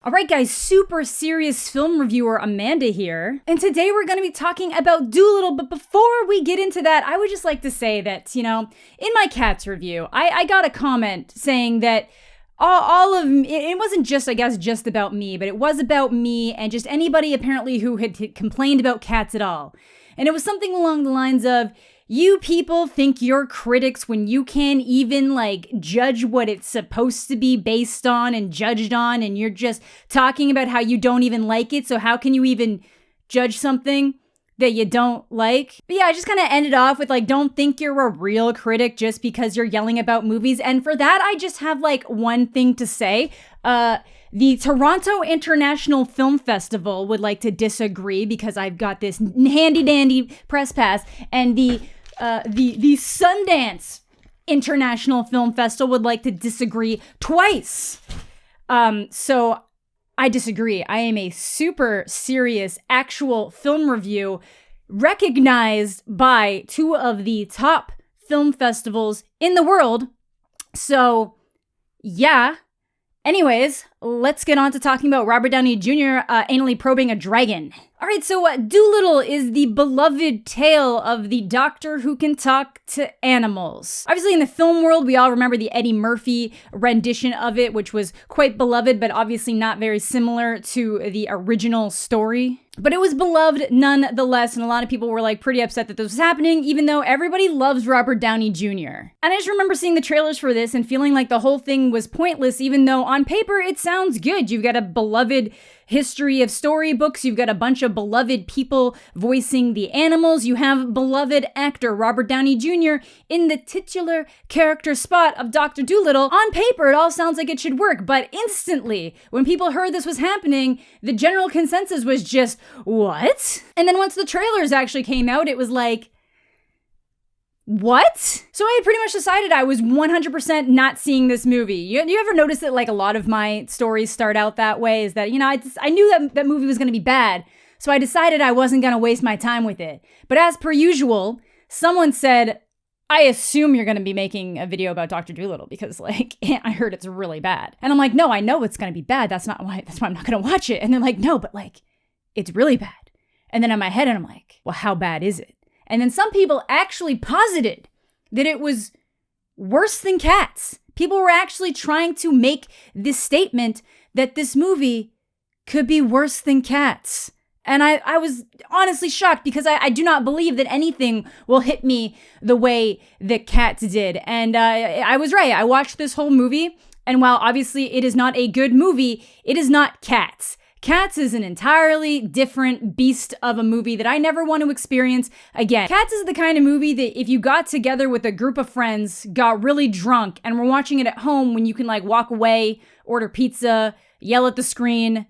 All right, guys, super serious film reviewer Amanda here. And today we're going to be talking about Dolittle. But before we get into that, I would just like to say that, in my Cats review, I got a comment saying that all of it wasn't just about me, but it was about me and just anybody apparently who had complained about Cats at all. And it was something along the lines of, you people think you're critics when you can't even, judge what it's supposed to be based on and judged on, and you're just talking about how you don't even like it, so how can you even judge something that you don't like? But yeah, I just kind of ended off with, don't think you're a real critic just because you're yelling about movies, and for that, I just have, one thing to say. The Toronto International Film Festival would like to disagree because I've got this handy-dandy press pass, and the Sundance International Film Festival would like to disagree twice. So I disagree. I am a super serious actual film review recognized by two of the top film festivals in the world. So yeah. Anyways, let's get on to talking about Robert Downey Jr. Anally probing a dragon. All right, so Dolittle is the beloved tale of the doctor who can talk to animals. Obviously, in the film world, we all remember the Eddie Murphy rendition of it, which was quite beloved, but obviously not very similar to the original story. But it was beloved nonetheless, and a lot of people were pretty upset that this was happening, even though everybody loves Robert Downey Jr. And I just remember seeing the trailers for this and feeling like the whole thing was pointless, even though on paper it sounds good. You've got a beloved history of storybooks, you've got a bunch of beloved people voicing the animals, you have beloved actor Robert Downey Jr. in the titular character spot of Dr. Dolittle. On paper, it all sounds like it should work, but instantly, when people heard this was happening, the general consensus was just, what? And then once the trailers actually came out, it was like, what? So I had pretty much decided I was 100% not seeing this movie. You ever notice that a lot of my stories start out that way? Is that, I knew that movie was going to be bad, so I decided I wasn't going to waste my time with it. But as per usual, someone said, I assume you're going to be making a video about Dr. Dolittle because I heard it's really bad. And I'm like, no, I know it's going to be bad. That's why I'm not going to watch it. And they're like, no, but it's really bad. And then in my head, I'm like, well, how bad is it? And then some people actually posited that it was worse than Cats. People were actually trying to make this statement that this movie could be worse than Cats. And I was honestly shocked because I do not believe that anything will hit me the way that Cats did. And I was right. I watched this whole movie, and while obviously it is not a good movie, it is not Cats. Cats is an entirely different beast of a movie that I never want to experience again. Cats is the kind of movie that if you got together with a group of friends, got really drunk, and were watching it at home when you can walk away, order pizza, yell at the screen,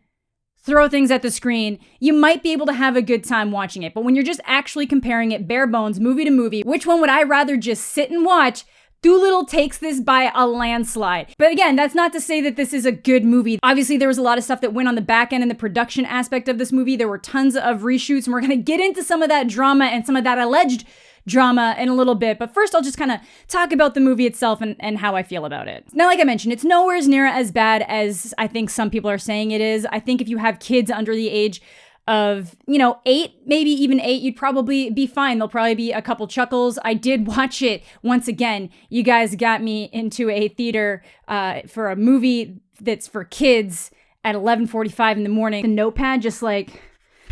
throw things at the screen, you might be able to have a good time watching it. But when you're just actually comparing it bare bones, movie to movie, which one would I rather just sit and watch? Dolittle takes this by a landslide. But again, that's not to say that this is a good movie. Obviously, there was a lot of stuff that went on the back end in the production aspect of this movie. There were tons of reshoots, and we're going to get into some of that drama and some of that alleged drama in a little bit. But first, I'll just kind of talk about the movie itself and how I feel about it. Now, like I mentioned, it's nowhere near as bad as I think some people are saying it is. I think if you have kids under the age of, 8, maybe even 8, you'd probably be fine. There'll probably be a couple chuckles. I did watch it once again. You guys got me into a theater for a movie that's for kids at 11:45 in the morning. A notepad, just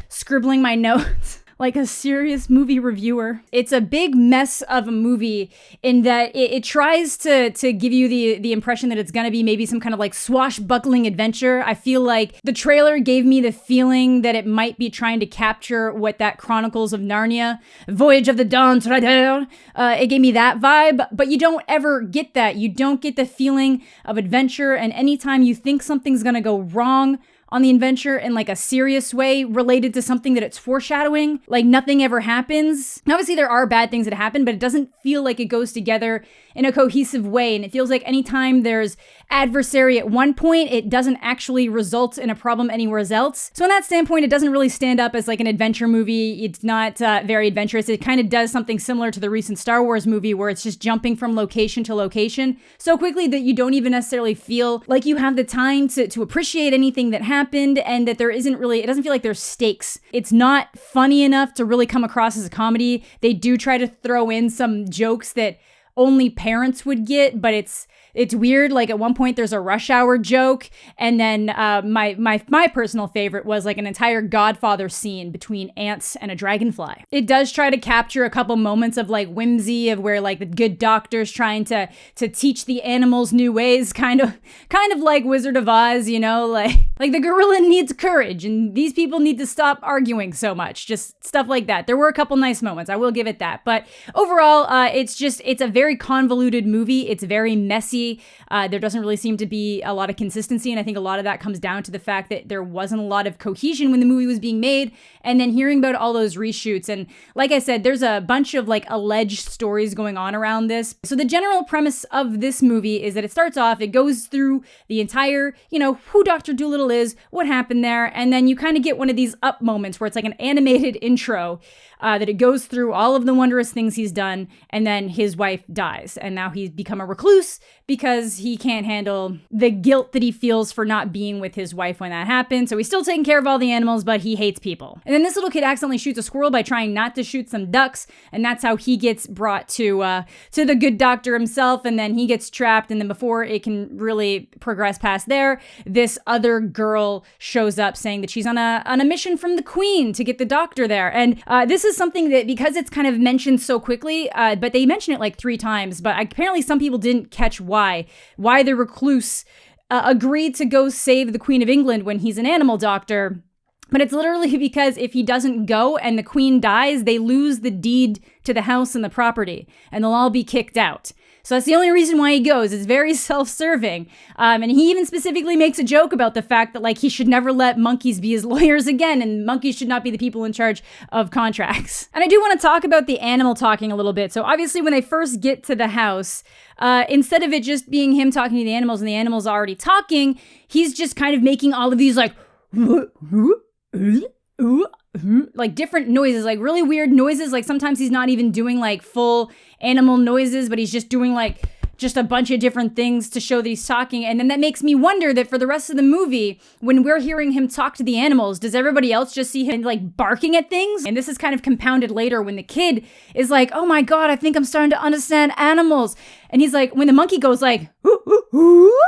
scribbling my notes. Like a serious movie reviewer. It's a big mess of a movie in that it tries to give you the impression that it's gonna be maybe some kind of swashbuckling adventure. I feel like the trailer gave me the feeling that it might be trying to capture what that Chronicles of Narnia, Voyage of the Dawn Treadle, it gave me that vibe, but you don't ever get that. You don't get the feeling of adventure, and anytime you think something's gonna go wrong on the adventure in like a serious way related to something that it's foreshadowing. Like nothing ever happens. Obviously there are bad things that happen, but it doesn't feel like it goes together in a cohesive way. And it feels like anytime there's adversary at one point, it doesn't actually result in a problem anywhere else. So in that standpoint, it doesn't really stand up as like an adventure movie. It's not very adventurous. It kind of does something similar to the recent Star Wars movie where it's just jumping from location to location so quickly that you don't even necessarily feel like you have the time to appreciate anything that happened, and that there isn't really, it doesn't feel like there's stakes. It's not funny enough to really come across as a comedy. They do try to throw in some jokes that only parents would get, but it's weird. Like at one point there's a Rush Hour joke, and then my personal favorite was like an entire Godfather scene between ants and a dragonfly. It does try to capture a couple moments of like whimsy of where like the good doctor's trying to teach the animals new ways, kind of like Wizard of Oz, you know, like the gorilla needs courage and these people need to stop arguing so much, just stuff like that. There were a couple nice moments, I will give it that, but overall it's a very convoluted movie. It's very messy. There doesn't really seem to be a lot of consistency, and I think a lot of that comes down to the fact that there wasn't a lot of cohesion when the movie was being made, and then hearing about all those reshoots. And like I said, there's a bunch of like alleged stories going on around this. So the general premise of this movie is that it starts off, it goes through the entire, you know, who Dr. Dolittle is, what happened there, and then you kind of get one of these up moments where it's like an animated intro that it goes through all of the wondrous things he's done, and then his wife dies, and now he's become a recluse because he can't handle the guilt that he feels for not being with his wife when that happened. So he's still taking care of all the animals, but he hates people. And then this little kid accidentally shoots a squirrel by trying not to shoot some ducks, and that's how he gets brought to the good doctor himself, and then he gets trapped, and then before it can really progress past there, this other girl shows up saying that she's on a mission from the Queen to get the doctor there. And this is something that, because it's kind of mentioned so quickly, but they mention it like 3 times, but apparently some people didn't catch why the recluse agreed to go save the Queen of England when he's an animal doctor. But it's literally because if he doesn't go and the Queen dies, they lose the deed to the house and the property, and they'll all be kicked out. So that's the only reason why he goes. It's very self-serving. And he even specifically makes a joke about the fact that like he should never let monkeys be his lawyers again, and monkeys should not be the people in charge of contracts. And I do want to talk about the animal talking a little bit. So obviously when they first get to the house, instead of it just being him talking to the animals and the animals already talking, he's just kind of making all of these like like different noises, like really weird noises. Like sometimes he's not even doing like full animal noises, but he's just doing like just a bunch of different things to show that he's talking. And then that makes me wonder that for the rest of the movie, when we're hearing him talk to the animals, does everybody else just see him like barking at things? And this is kind of compounded later when the kid is like, oh my God, I think I'm starting to understand animals. And he's like, when the monkey goes like, ooh, ooh, ooh,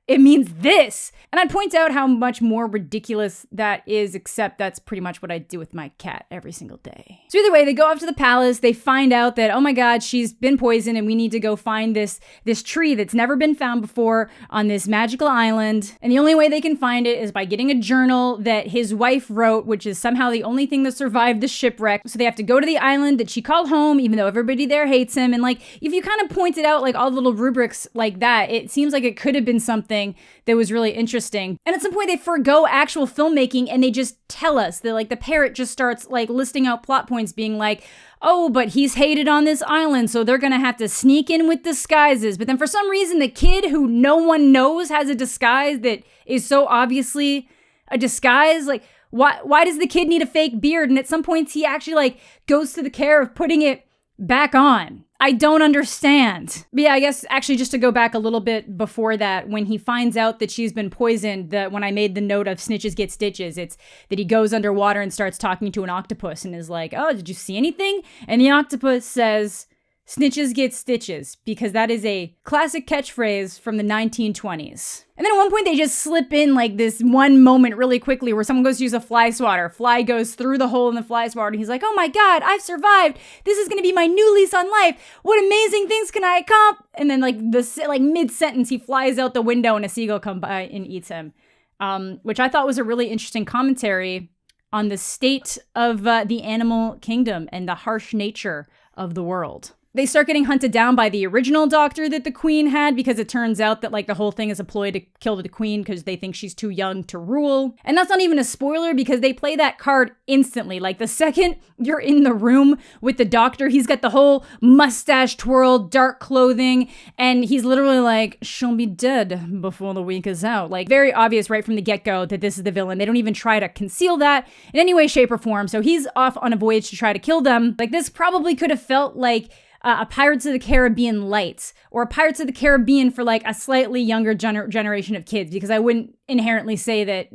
it means this. And I'd point out how much more ridiculous that is, except that's pretty much what I do with my cat every single day. So either way, they go off to the palace. They find out that, oh my God, she's been poisoned and we need to go find this tree that's never been found before on this magical island. And the only way they can find it is by getting a journal that his wife wrote, which is somehow the only thing that survived the shipwreck. So they have to go to the island that she called home, even though everybody there hates him. And like, if you kind of pointed out like all the little rubrics like that, it seems like it could have been something that was really interesting. And at some point they forgo actual filmmaking and they just tell us that like the parrot just starts like listing out plot points being like, oh, but he's hated on this island, so they're gonna have to sneak in with disguises. But then for some reason the kid who no one knows has a disguise that is so obviously a disguise. Like why does the kid need a fake beard? And at some points he actually like goes to the care of putting it back on. I don't understand. But yeah, I guess actually just to go back a little bit before that, when he finds out that she's been poisoned, that when I made the note of snitches get stitches, it's that he goes underwater and starts talking to an octopus and is like, oh, did you see anything? And the octopus says, snitches get stitches, because that is a classic catchphrase from the 1920s. And then at one point they just slip in like this one moment really quickly where someone goes to use a fly swatter. Fly goes through the hole in the fly swatter and he's like, oh my God, I've survived. This is going to be my new lease on life. What amazing things can I accomplish? And then like mid-sentence he flies out the window and a seagull comes by and eats him. Which I thought was a really interesting commentary on the state of the animal kingdom and the harsh nature of the world. They start getting hunted down by the original doctor that the queen had, because it turns out that like the whole thing is a ploy to kill the queen because they think she's too young to rule. And that's not even a spoiler, because they play that card instantly. Like the second you're in the room with the doctor, he's got the whole mustache twirl, dark clothing, and he's literally like, she'll be dead before the week is out. Like very obvious right from the get-go that this is the villain. They don't even try to conceal that in any way, shape, or form. So he's off on a voyage to try to kill them. Like this probably could have felt like a Pirates of the Caribbean light, or a Pirates of the Caribbean for like a slightly younger generation of kids, because I wouldn't inherently say that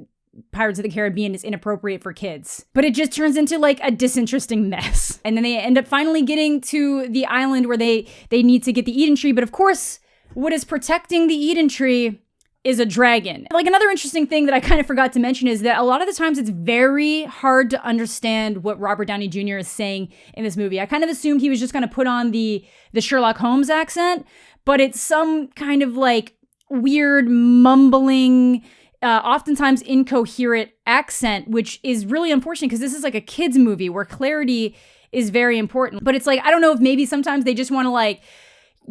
Pirates of the Caribbean is inappropriate for kids. But it just turns into like a disinteresting mess. And then they end up finally getting to the island where they need to get the Eden Tree. But of course, what is protecting the Eden Tree is a dragon. Like another interesting thing that I kind of forgot to mention is that a lot of the times it's very hard to understand what Robert Downey Jr. is saying in this movie. I kind of assumed he was just going to put on the Sherlock Holmes accent, but it's some kind of like weird mumbling, oftentimes incoherent accent, which is really unfortunate because this is like a kid's movie where clarity is very important. But it's like, I don't know if maybe sometimes they just want to like,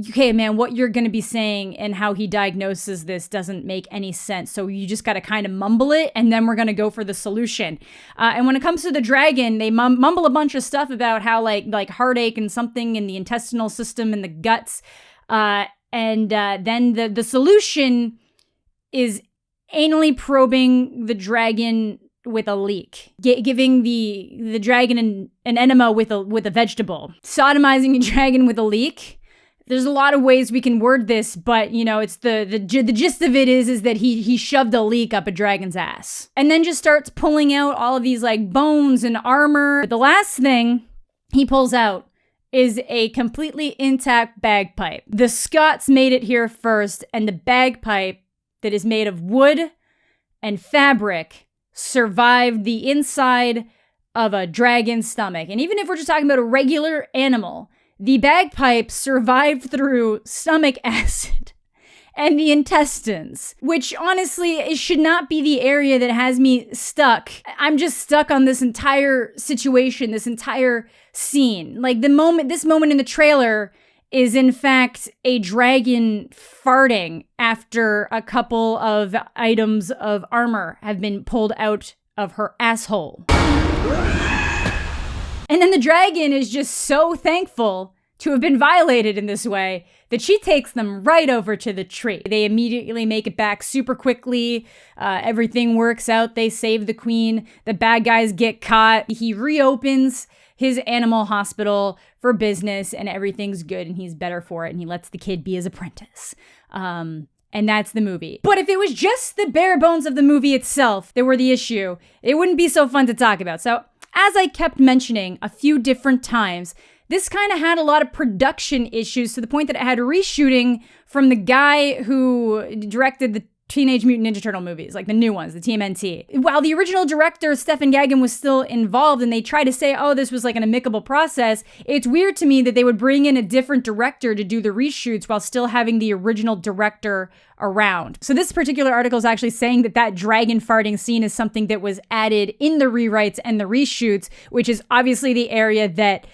okay, man, what you're going to be saying and how he diagnoses this doesn't make any sense. So you just got to kind of mumble it, and then we're going to go for the solution. And when it comes to the dragon, they mumble a bunch of stuff about how like heartache and something in the intestinal system and the guts. And then the solution is anally probing the dragon with a leek, giving the dragon an enema with a vegetable, sodomizing a dragon with a leek. There's a lot of ways we can word this, but you know, it's the gist of it is that he shoved a leek up a dragon's ass, and then just starts pulling out all of these like bones and armor. But the last thing he pulls out is a completely intact bagpipe. The Scots made it here first, and the bagpipe that is made of wood and fabric survived the inside of a dragon's stomach. And even if we're just talking about a regular animal, the bagpipe survived through stomach acid and the intestines, which honestly, it should not be the area that has me stuck. I'm just stuck on this entire situation, this entire scene. Like this moment in the trailer is in fact a dragon farting after a couple of items of armor have been pulled out of her asshole. And then the dragon is just so thankful to have been violated in this way that she takes them right over to the tree. They immediately make it back super quickly. Everything works out. They save the queen. The bad guys get caught. He reopens his animal hospital for business, and everything's good, and he's better for it, and he lets the kid be his apprentice. And that's the movie. But if it was just the bare bones of the movie itself that were the issue, it wouldn't be so fun to talk about. So, as I kept mentioning a few different times, this kind of had a lot of production issues to the point that it had reshooting from the guy who directed the Teenage Mutant Ninja Turtle movies, like the new ones, the TMNT. While the original director, Stephen Gaghan, was still involved, and they tried to say, oh, this was like an amicable process, it's weird to me that they would bring in a different director to do the reshoots while still having the original director around. So this particular article is actually saying that dragon farting scene is something that was added in the rewrites and the reshoots, which is obviously the area that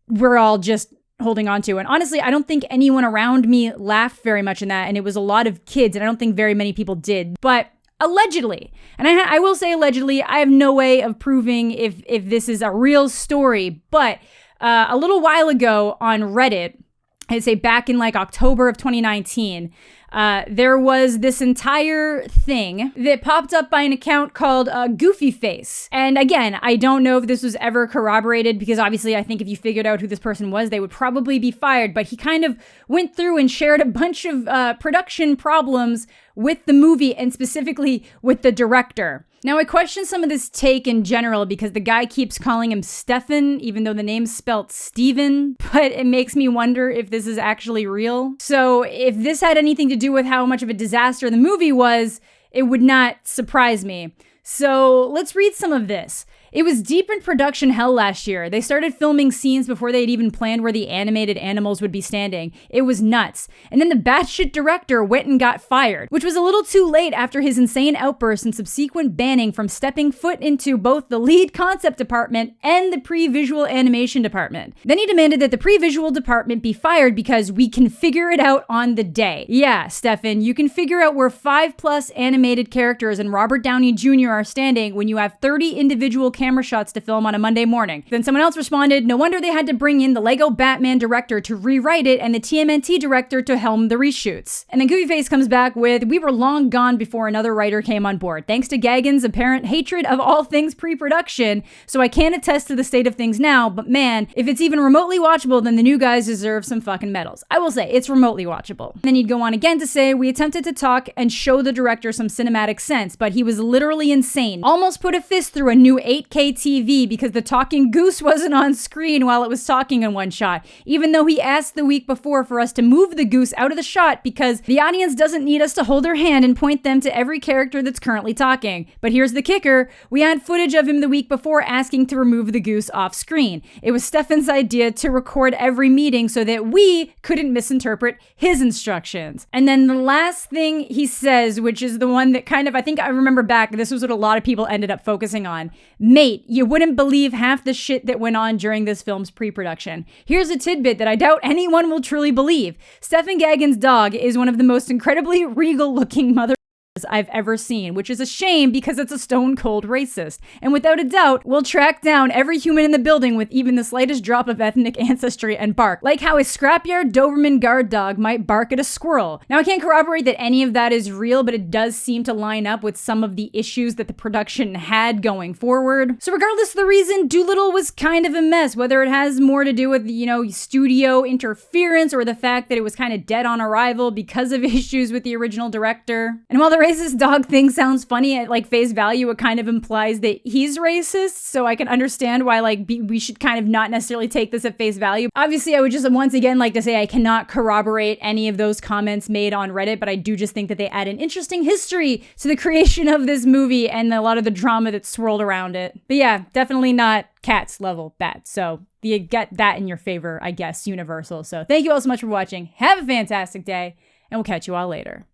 we're all just holding on to. And honestly, I don't think anyone around me laughed very much in that. And it was a lot of kids, and I don't think very many people did. But allegedly, and I will say allegedly, I have no way of proving if this is a real story. But a little while ago on Reddit, I'd say back in like October of 2019, there was this entire thing that popped up by an account called Goofy Face. And again, I don't know if this was ever corroborated, because obviously I think if you figured out who this person was, they would probably be fired. But he kind of went through and shared a bunch of production problems with the movie, and specifically with the director. Now, I question some of this take in general because the guy keeps calling him Stefan, even though the name's spelt Steven, but it makes me wonder if this is actually real. So if this had anything to do with how much of a disaster the movie was, it would not surprise me. So let's read some of this. It was deep in production hell last year. They started filming scenes before they had even planned where the animated animals would be standing. It was nuts. And then the batshit director went and got fired, which was a little too late after his insane outburst and subsequent banning from stepping foot into both the lead concept department and the pre-visual animation department. Then he demanded that the pre-visual department be fired because we can figure it out on the day. Yeah, Stefan, you can figure out where 5+ animated characters and Robert Downey Jr. are standing when you have 30 individual camera shots to film on a Monday morning. Then someone else responded, no wonder they had to bring in the Lego Batman director to rewrite it and the TMNT director to helm the reshoots. And then Goofy Face comes back with, we were long gone before another writer came on board, thanks to Gagan's apparent hatred of all things pre-production, so I can't attest to the state of things now, but man, if it's even remotely watchable, then the new guys deserve some fucking medals. I will say, it's remotely watchable. And then he'd go on again to say, we attempted to talk and show the director some cinematic sense, but he was literally insane. Almost put a fist through a new 8K TV because the talking goose wasn't on screen while it was talking in one shot, even though he asked the week before for us to move the goose out of the shot because the audience doesn't need us to hold their hand and point them to every character that's currently talking. But here's the kicker, we had footage of him the week before asking to remove the goose off screen. It was Stefan's idea to record every meeting so that we couldn't misinterpret his instructions. And then the last thing he says, which is the one that kind of, I think I remember back, this was what a lot of people ended up focusing on. Mate, you wouldn't believe half the shit that went on during this film's pre-production. Here's a tidbit that I doubt anyone will truly believe. Stefan Gagan's dog is one of the most incredibly regal-looking mother I've ever seen, which is a shame because it's a stone cold racist. And without a doubt, will track down every human in the building with even the slightest drop of ethnic ancestry and bark, like how a scrapyard Doberman guard dog might bark at a squirrel. Now, I can't corroborate that any of that is real, but it does seem to line up with some of the issues that the production had going forward. So regardless of the reason, Dolittle was kind of a mess, whether it has more to do with, studio interference or the fact that it was kind of dead on arrival because of issues with the original director. And while the racist dog thing sounds funny at face value, it kind of implies that he's racist, so I can understand why we should kind of not necessarily take this at face value. Obviously, I would just once again like to say I cannot corroborate any of those comments made on Reddit, but I do just think that they add an interesting history to the creation of this movie and a lot of the drama that swirled around it. But yeah, definitely not Cats level bad. So you get that in your favor, I guess, Universal. So thank you all so much for watching. Have a fantastic day, and we'll catch you all later.